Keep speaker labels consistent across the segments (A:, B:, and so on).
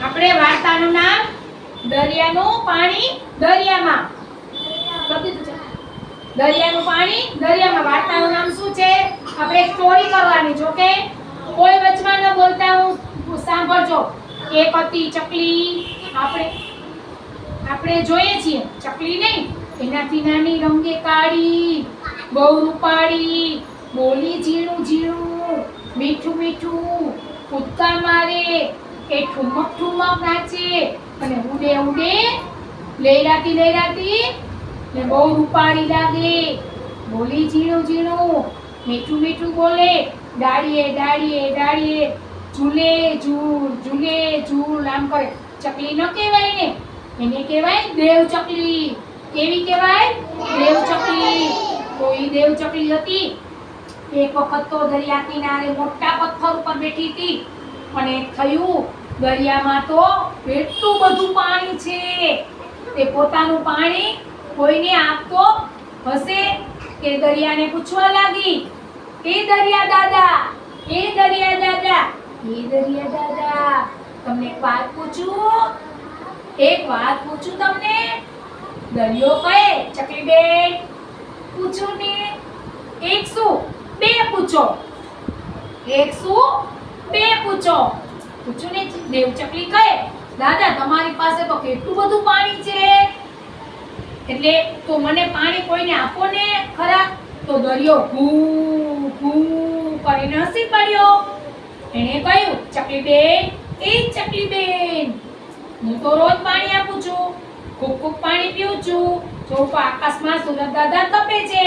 A: આપણે વાર્તાનું નામ દરિયાનું પાણી દરિયામાં. દરિયાનું પાણી દરિયામાં. વાર્તાનું નામ શું છે? આપણે સ્ટોરી કરવાની. જો કે કોઈ વચમાં ન બોલતા, હું સાંભળજો. એક હતી ચકલી. આપણે જોઈએ છીએ ચકલી નહીં, એનાથી નાની રંગે કાળી, બહુ રૂપાળી, બોલી ઝીણું ઝીણું, મીઠું મીઠું, કૂદકા મારે, એ ઠુમક ઠુમક નાચે અને ઉડે ઉડે લહેરાતી લહેરાતી ને બહુ રૂપાળી લાગે, બોલી ઝીણું ઝીણું, મીઠું મીઠું બોલે, ડાળીએ ડાળીએ ડાળીએ ઝૂલે ઝૂલ ઝૂલે ઝૂલ આમ કરે. ચકલી ન કહેવાય ને, એને કહેવાય દેવ ચકલી. કેવી કહેવાય? દેવ ચકલી. તો એ દેવ ચકલી હતી. એક વખત તો દરિયા કિનારે મોટા પથ્થર ઉપર બેઠી હતી અને થયું દરિયામાં તો એટલું બધું પાણી છે. તે પોતાનું પાણી કોઈને આપતો હશે કે દરિયાને પૂછવા લાગી, એ દરિયા દાદા, એ દરિયા દાદા, એ દરિયા દાદા, તમને એક વાત પૂછું? એક વાત પૂછું તમને? દરિયો કહે, ચકલી બેન પૂછો ને. એક શું બે પૂછો, એક શું બે પૂછો. પૂછું ને. દેવ ચકલી કહે, દાદા તમારી પાસે તો કેટલું બધું પાણી છે, એટલે તો મને પાણી કોઈને આપો ને ખરા. તો દરિયો ભૂ ભૂ કરીને હસી પડ્યો. એણે કહ્યું, ચકલી બેન, એ ચકલી બેન, હું તો રોજ પાણી આપું છું, ખૂબ ખૂબ પાણી પીઉં છું. જો આકાશમાં સૂરજ દાદા તપે છે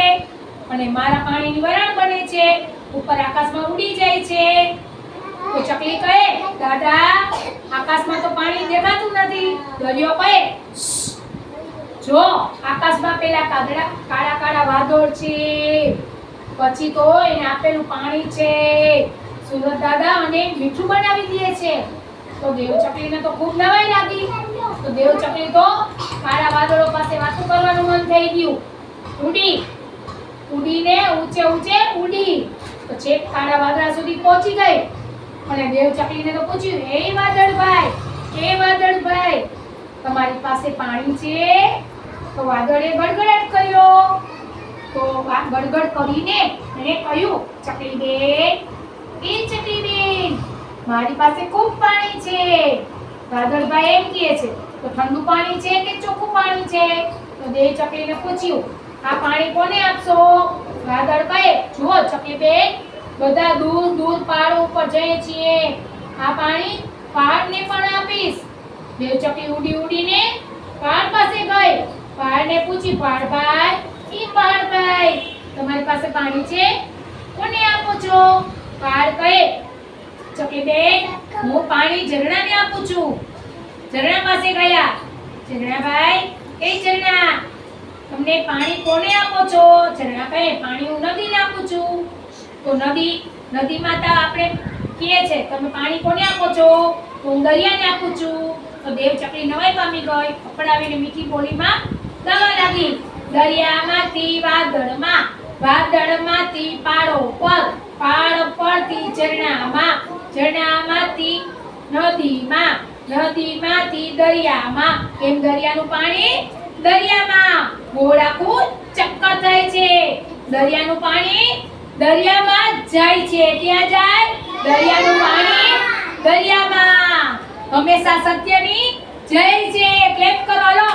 A: અને મારા પાણીની વરાળ બને છે, ઉપર આકાશમાં ઉડી જાય છે. તો ચકલી કહે, દાદા આકાશમાં તો પાણી દેખાતું નથી. દરિયો કહે, જો આકાશમાં પેલા કાળા કાળા વાદળ છે, પછી તો એને આપેલું પાણી છે, સૂરજ દાદા અને મીઠું બનાવી દે છે. તો દેવ ચકલીને તો ખૂબ નવાઈ લાગી. તો દેવ ચકલી તો કાળા વાદળો પાસે વાતો કરવાનું મન થઈ ગયું. ઉડીને ઊંચે ઊંચે ઉડી તો છેક કાળા વાદળા સુધી પહોંચી ગઈ. અને દેવ ચકલીને તો પૂછ્યું, એ વાદળભાઈ, એ વાદળભાઈ, તમારી પાસે પાણી છે? તો વાદળે ગડગડાટ કર્યો. તો ગડગડ કરીને એને કહ્યું, ચકલી બેન, એ ચકલી બેન, મારી પાસે ખૂબ પાણી છે. વાદળભાઈ એમ કહે છે, તો ઠંડુ પાણી છે કે ચોખ્ખું પાણી છે? તો દેવ ચકલીને પૂછ્યું, આ પાણી કોને આપશો? વાદળ કહે, જુઓ ચકલી બેન, બધા દૂર દૂર પહાડ ઉપર જઈએ છીએ, આ પાણી પહાડને પણ આપીશ. દેવ ચકલી ઉડી ઉડીને પહાડ પાસે ગઈ. પહાડને પૂછી, પહાડભાઈ, ઈ પહાડભાઈ, તમારી પાસે પાણી છે, કોને આપો છો? પહાડ કહે, ચકલી બેન, હું પાણી ઝરણાને આપું છું. ઝરણા પાસે ગયા. ઝરણાભાઈ, એ ઝરણા, તમને પાણી કોને આપો છો? ઝરણા કહે, પાણી હું નદીને આપું છું. તો નદીમાં તો આપણે કહે છે, તમે પાણી કોને આપો છો? તો હું દરિયાને આપું છું. તો દેવ ચકલી નવાઈ પામી ગઈ. પકડાવીને મીઠી બોલીમાં ગાવા લાગી, દરિયામાંથી વાદળમાં, વાદળમાંથી પાડો પર, પાડ પરથી ઝરણામાં, ઝરણામાંથી નદીમાં, નદીમાંથી દરિયામાં. એમ દરિયાનું પાણી દરિયામાં. ગોળ આખું ચક્કર થાય છે. દરિયાનું પાણી દરિયામાં જાય છે. ક્યાં જાય? દરિયાનું પાણી દરિયામાં. હંમેશા સત્યની જય છે. ક્લેપ કરો.